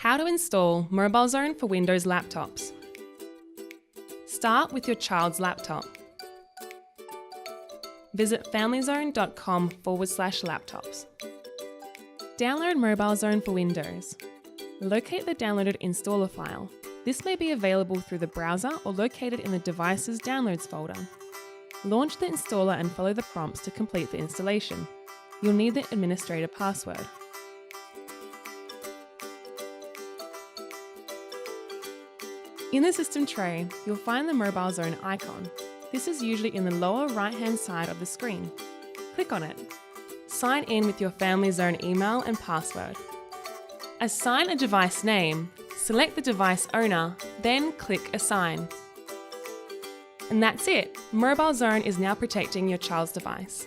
How to install MobileZone for Windows laptops. Start with your child's laptop. Visit familyzone.com/laptops. Download MobileZone for Windows. Locate the downloaded installer file. This may be available through the browser or located in the device's downloads folder. Launch the installer and follow the prompts to complete the installation. You'll need the administrator password. In the system tray, you'll find the MobileZone icon. This is usually in the lower right-hand side of the screen. Click on it. Sign in with your FamilyZone email and password. Assign a device name, select the device owner, then click Assign. And that's it. MobileZone is now protecting your child's device.